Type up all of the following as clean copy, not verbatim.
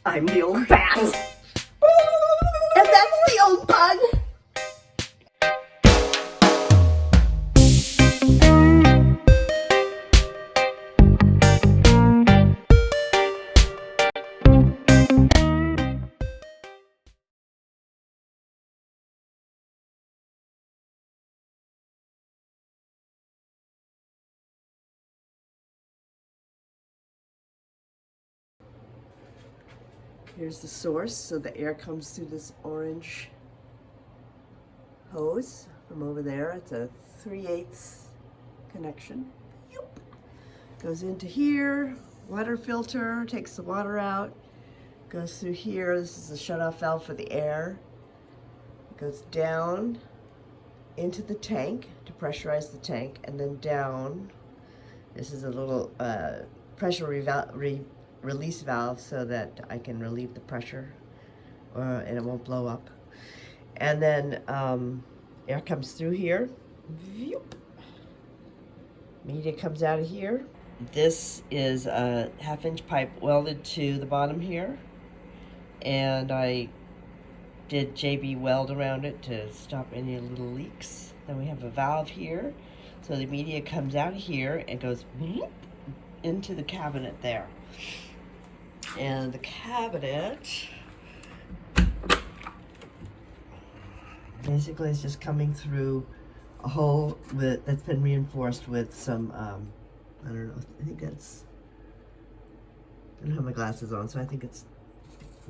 I'm the old bat. And that's the old pun. Here's the source, so the air comes through this orange hose from over there. It's a 3/8 connection. Yep. Goes into here, water filter, takes the water out, goes through here. This is a shutoff valve for the air. It goes down into the tank to pressurize the tank, and then down. This is a little pressure release valve so that I can relieve the pressure and it won't blow up. And then air comes through here. Media comes out of here. This is a 1/2-inch pipe welded to the bottom here, and I did JB weld around it to stop any little leaks. Then we have a valve here, so the media comes out of here and goes into the cabinet there. And the cabinet basically is just coming through a hole that's been reinforced with some, I don't know, I think that's, I don't have my glasses on, so I think it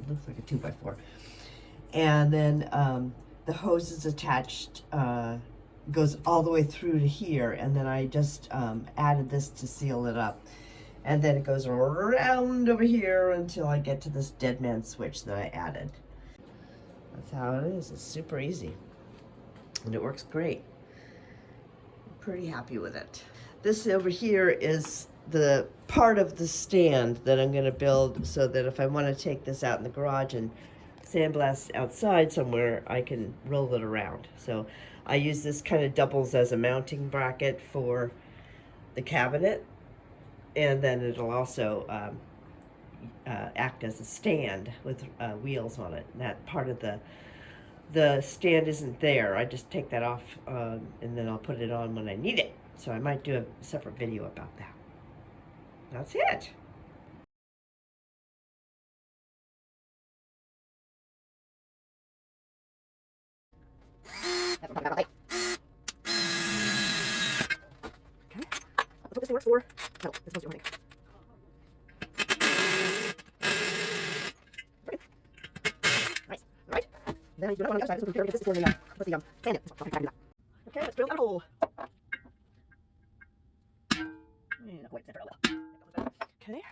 looks like a 2x4. And then the hose is attached, goes all the way through to here, and then I just added this to seal it up. And then it goes around over here until I get to this dead man switch that I added. That's how it is. It's super easy. And it works great. I'm pretty happy with it. This over here is the part of the stand that I'm going to build so that if I want to take this out in the garage and sandblast outside somewhere, I can roll it around. So I use this kind of doubles as a mounting bracket for the cabinet. And then it'll also act as a stand with wheels on it. And that part of the stand isn't there. I just take that off and then I'll put it on when I need it. So I might do a separate video about that. That's it. Okay. That's what this thing works for. No, this one's running. Nice. Alright. Then I do another one on the other side. This one's this is for the sand in. Okay, let's drill that hole. And wait, for a little. Okay.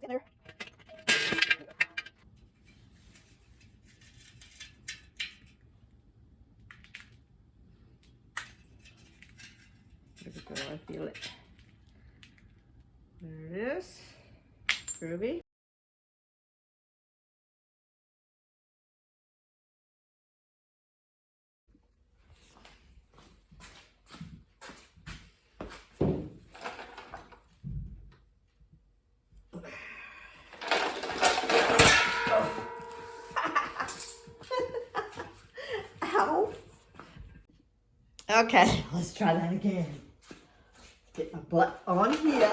There. There we go, I feel it. There it is. Groovy. Ow. Okay, let's try that again. Get my butt on here.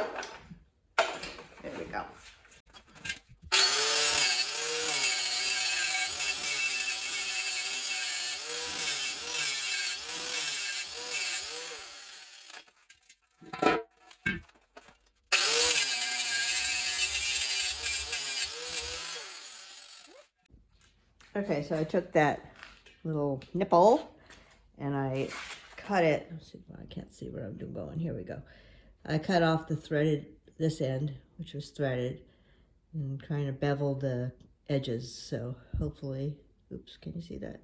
There we go. Okay, so I took that little nipple and I cut it. Let's see, I can't see where I'm going. Here we go. I cut off the threaded, this end, which was threaded, and kind of beveled the edges. So hopefully, oops, can you see that?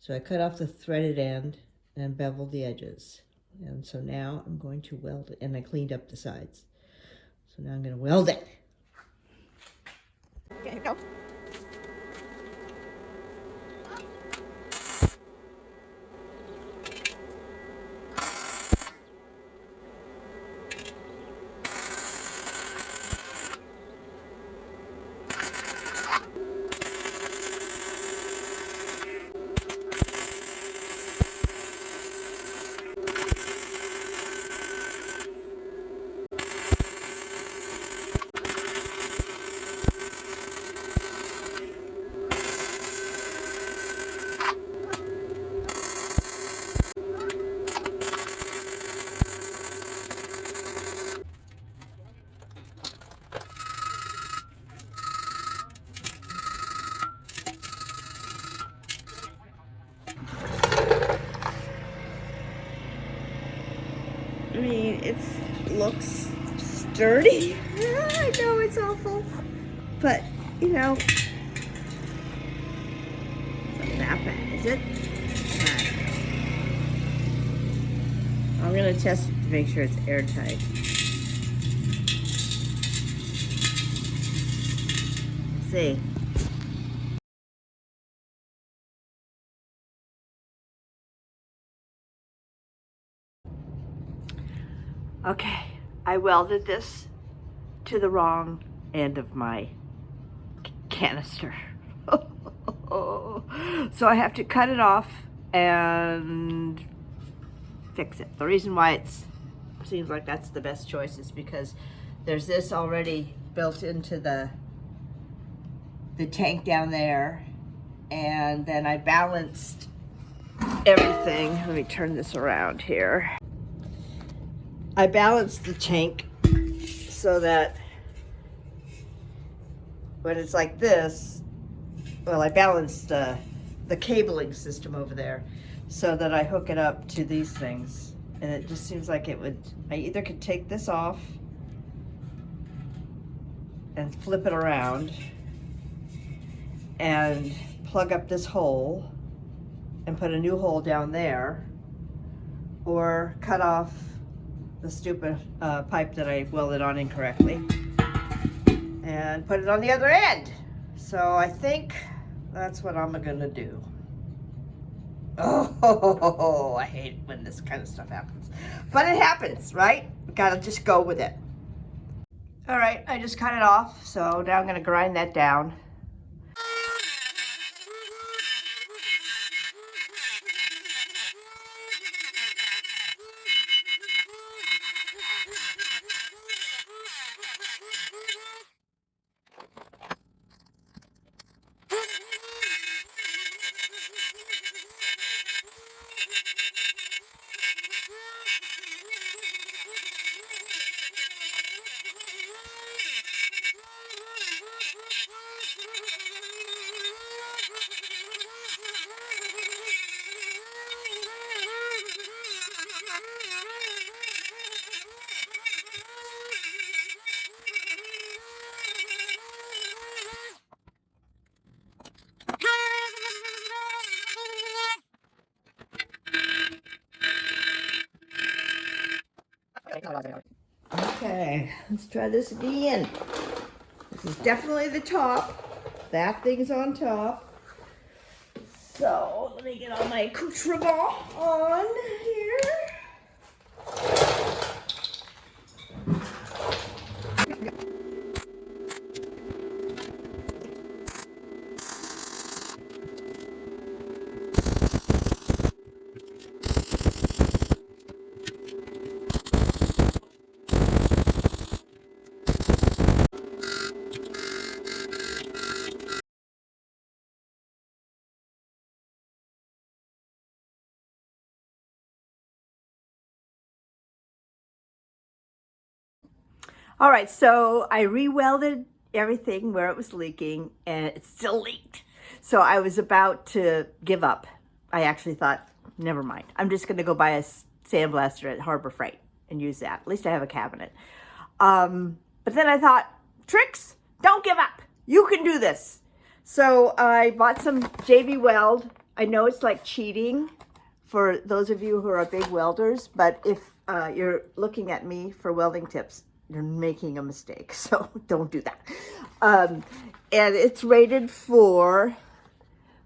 So I cut off the threaded end and beveled the edges. And so now I'm going to weld it, and I cleaned up the sides. So now I'm going to weld it. Okay, here we go. I mean, it looks sturdy. I know it's awful, but you know, it's not that bad, is it? I'm gonna test it to make sure it's airtight. Let's see. Okay, I welded this to the wrong end of my canister. So I have to cut it off and fix it. The reason why it seems like that's the best choice is because there's this already built into the tank down there, and then I balanced everything. Let me turn this around here. I balanced the tank so that when it's like this, well, I balanced the cabling system over there so that I hook it up to these things. And it just seems like it would, I either could take this off and flip it around and plug up this hole and put a new hole down there, or cut off the stupid pipe that I welded on incorrectly and put it on the other end. So I think that's what I'm gonna do. Oh, I hate when this kind of stuff happens. But it happens, right? We gotta just go with it. All right, I just cut it off, so now I'm gonna grind that down. Okay, let's try this again. This is definitely the top. That thing's on top. So let me get all my accoutrement on here. All right, so I re-welded everything where it was leaking, and it still leaked. So I was about to give up. I actually thought, never mind. I'm just gonna go buy a sandblaster at Harbor Freight and use that. At least I have a cabinet. But then I thought, Trix, don't give up. You can do this. So I bought some JV Weld I know it's like cheating for those of you who are big welders, but if you're looking at me for welding tips, you're making a mistake, so don't do that. And it's rated for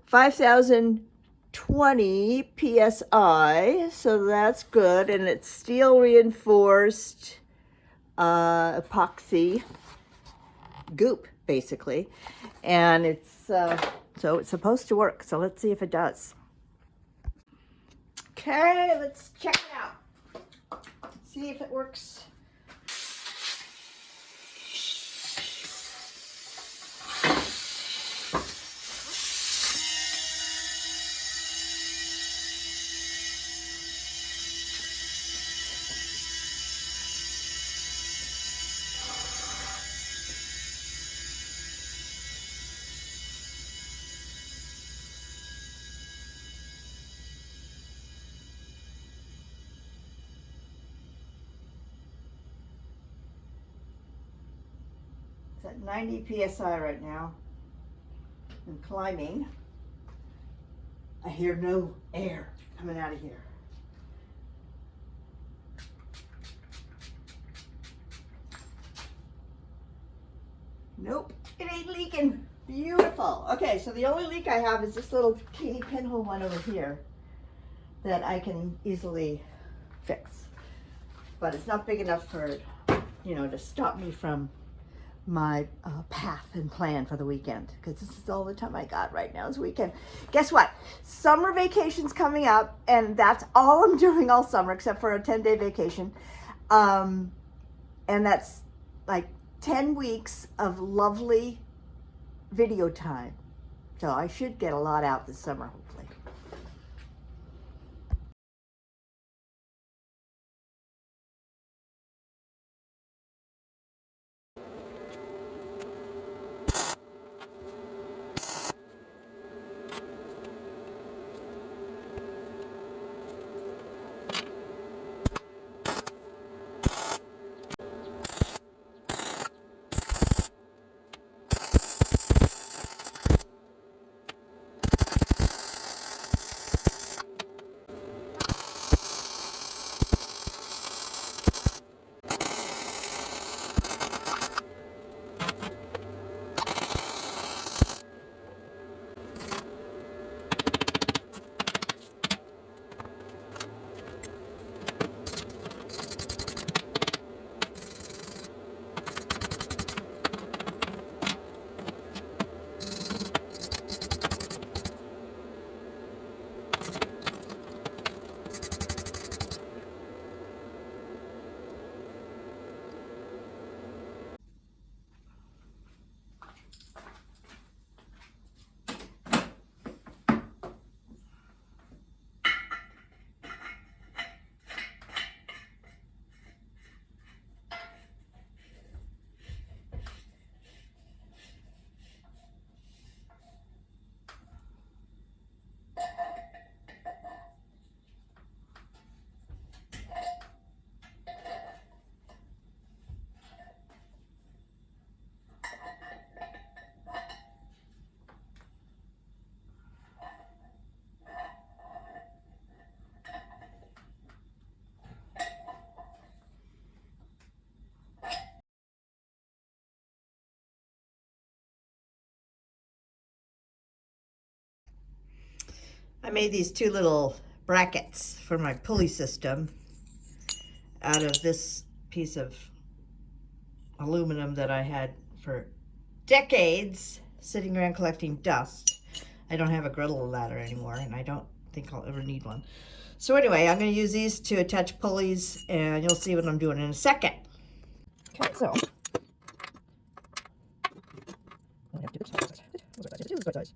5,020 PSI, so that's good, and it's steel reinforced epoxy goop, basically, and it's so it's supposed to work, so let's see if it does. Okay, let's check it out. See if it works. It's at 90 PSI right now. I'm climbing. I hear no air coming out of here. Nope, it ain't leaking. Beautiful. Okay, so the only leak I have is this little teeny pinhole one over here that I can easily fix. But it's not big enough for, to stop me from my path and plan for the weekend, because this is all the time I got right now is weekend. Guess what? Summer vacation's coming up, and that's all I'm doing all summer except for a 10-day vacation. And that's like 10 weeks of lovely video time. So I should get a lot out this summer, hopefully. I made these two little brackets for my pulley system out of this piece of aluminum that I had for decades sitting around collecting dust. I don't have a griddle ladder anymore, and I don't think I'll ever need one. So anyway, I'm going to use these to attach pulleys, and you'll see what I'm doing in a second. Okay, so I have to do this size.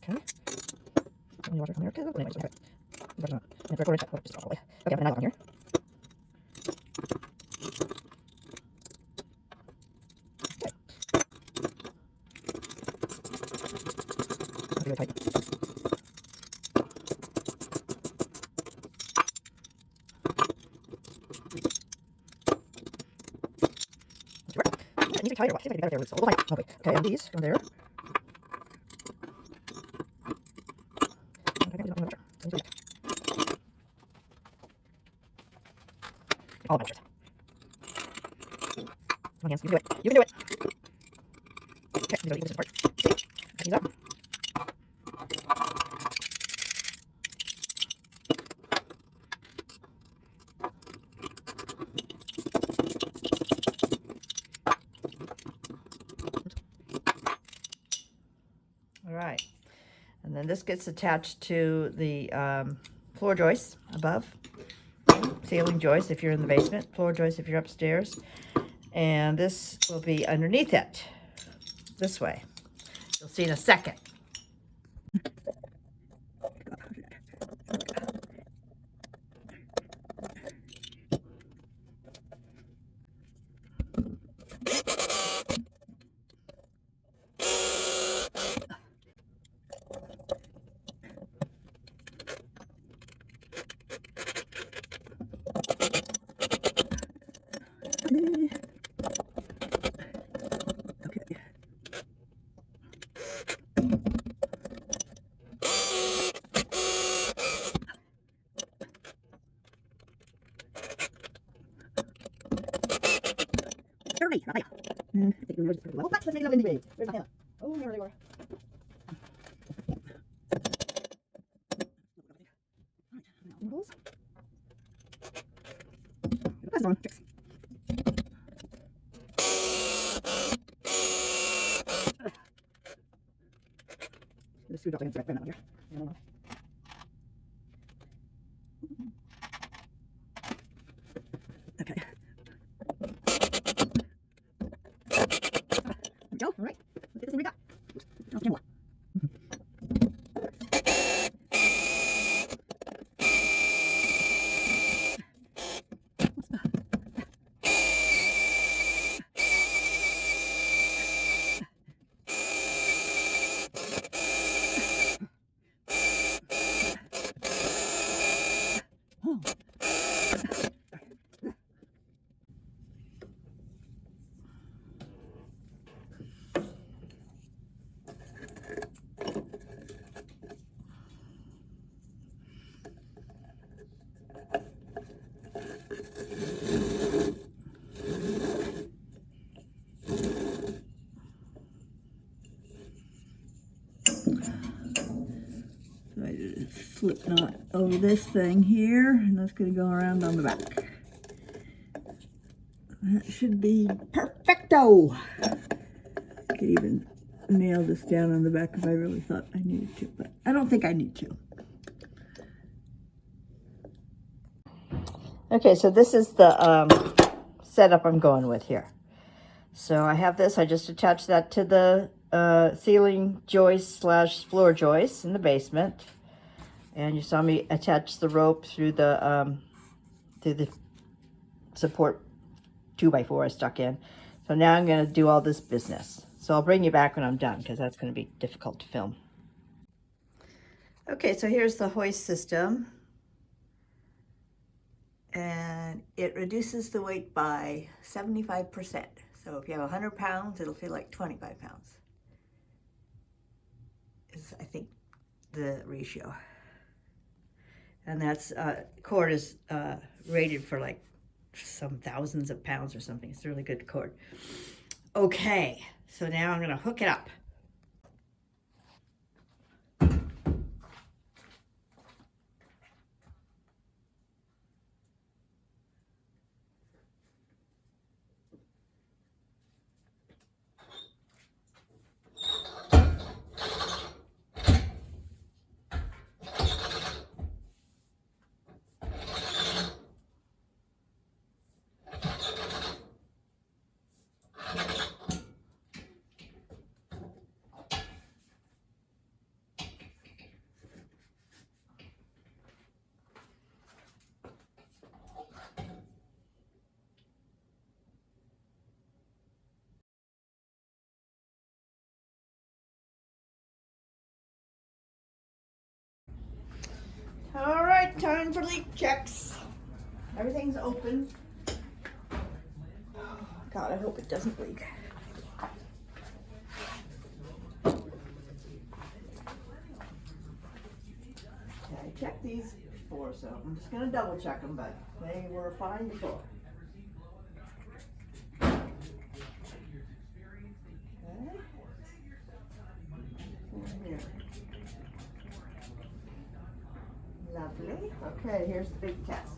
Okay. Let me watch it from here. Okay, okay. Okay, I'm gonna on here. Okay. Tight. It needs to be tighter. I think I can be better there with this. Okay, and these go there. All of my shirts. Come on, hands. You can do it. You can do it. Okay, these are the equal part. Back these up. All right. And then this gets attached to the floor joists above. Ceiling joist if you're in the basement, floor joist if you're upstairs. And this will be underneath it, this way. You'll see in a second. Dirty. Oh, that's the thing of anyway. Where's my hammer? Oh, there they were. That's on. Tricks. The screwdriver is right now here. Okay. There we go. All right. Look at this thing we got. Oops. More. So I did a slip knot over this thing here, and that's going to go around on the back. That should be perfecto. I could even nail this down on the back if I really thought I needed to, but I don't think I need to. Okay, so this is the setup I'm going with here. So I have this, I just attached that to the ceiling joist slash floor joist in the basement. And you saw me attach the rope through the support 2x4 I stuck in. So now I'm going to do all this business. So I'll bring you back when I'm done because that's going to be difficult to film. Okay, so here's the hoist system. And it reduces the weight by 75%. So if you have 100 pounds, it'll feel like 25 pounds. Is, I think, the ratio. And that's, cord is rated for like some thousands of pounds or something. It's a really good cord. Okay, so now I'm gonna hook it up. All right, time for leak checks. Everything's open. Oh, God, I hope it doesn't leak. I checked these before, so I'm just gonna double check them, but they were fine before. Okay. Here. Lovely. Okay, here's the big test.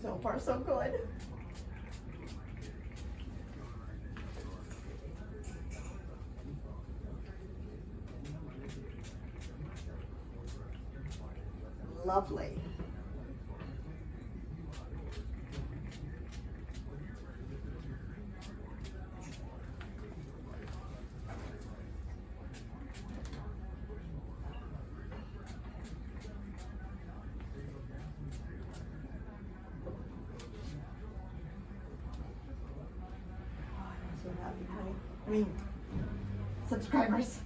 So far, so good. Lovely. So happy, honey. I mean, subscribers.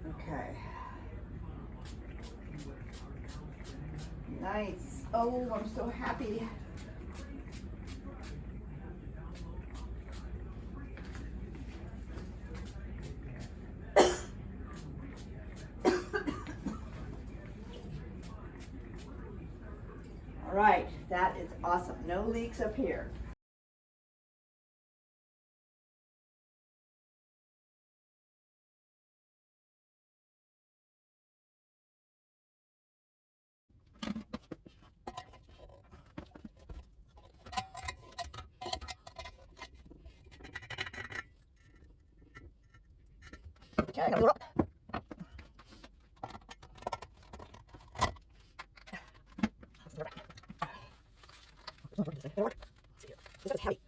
Okay. Nice. Oh, I'm so happy. All right, that is awesome. No leaks up here. Okay, I gotta go up. This is heavy.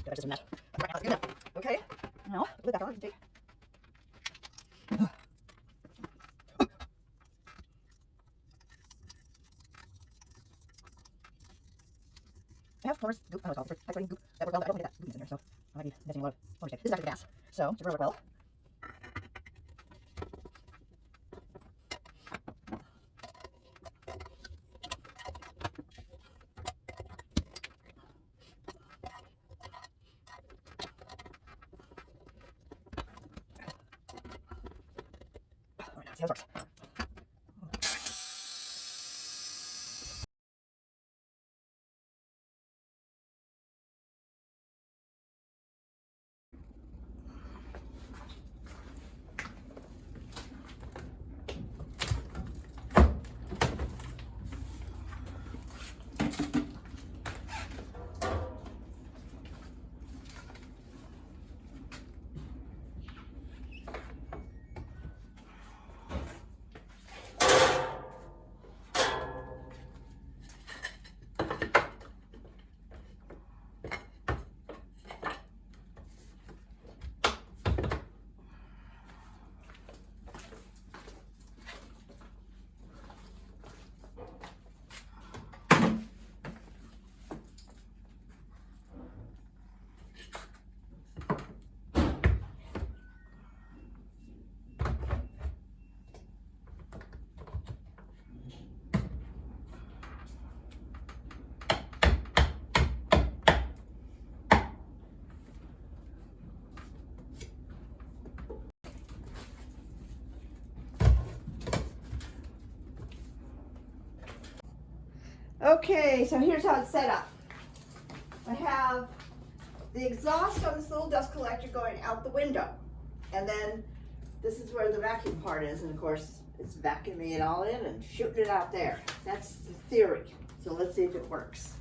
That's just a mess. Right, that's good enough. Okay, now put that on. Take. I have Florence goop. Oh, it's all different. I've goop that work well, but I don't want to get that goopiness in there, so I might be missing a lot of Florence. This is actually the gas, so it's going to work well. All right, let's see how this works. Okay, so here's how it's set up. I have the exhaust on this little dust collector going out the window. And then this is where the vacuum part is, and of course it's vacuuming it all in and shooting it out there. That's the theory. So let's see if it works.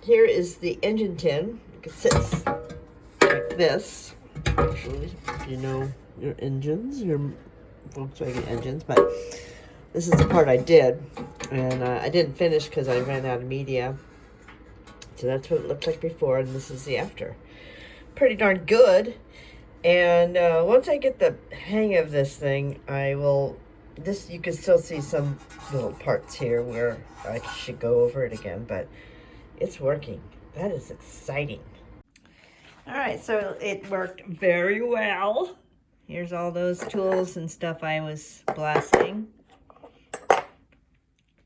here is the engine tin. It sits like this. Actually, you know your engines, your Volkswagen engines, but this is the part I did, and I didn't finish because I ran out of media. So that's what it looked like before, and this is the after. Pretty darn good. And once I get the hang of this thing, I will, you can still see some little parts here where I should go over it again, but it's working. That is exciting. All right, so it worked very well. Here's all those tools and stuff I was blasting.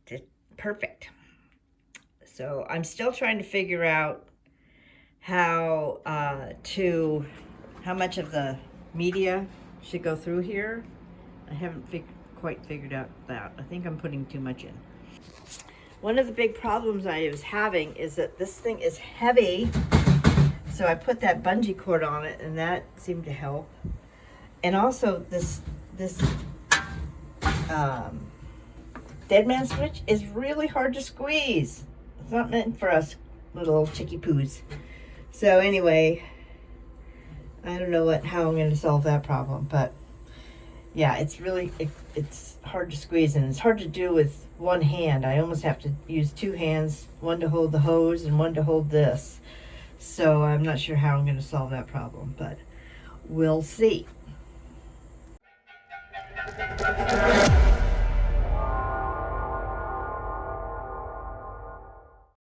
Did perfect. So I'm still trying to figure out how much of the media should go through here. I haven't quite figured out that. I think I'm putting too much in. One of the big problems I was having is that this thing is heavy. So I put that bungee cord on it, and that seemed to help. And also this dead man switch is really hard to squeeze. It's not meant for us little chicky poos. So anyway, I don't know how I'm going to solve that problem, but yeah, it's really, it's hard to squeeze, and it's hard to do with one hand. I almost have to use two hands, one to hold the hose and one to hold this. So I'm not sure how I'm going to solve that problem, but we'll see.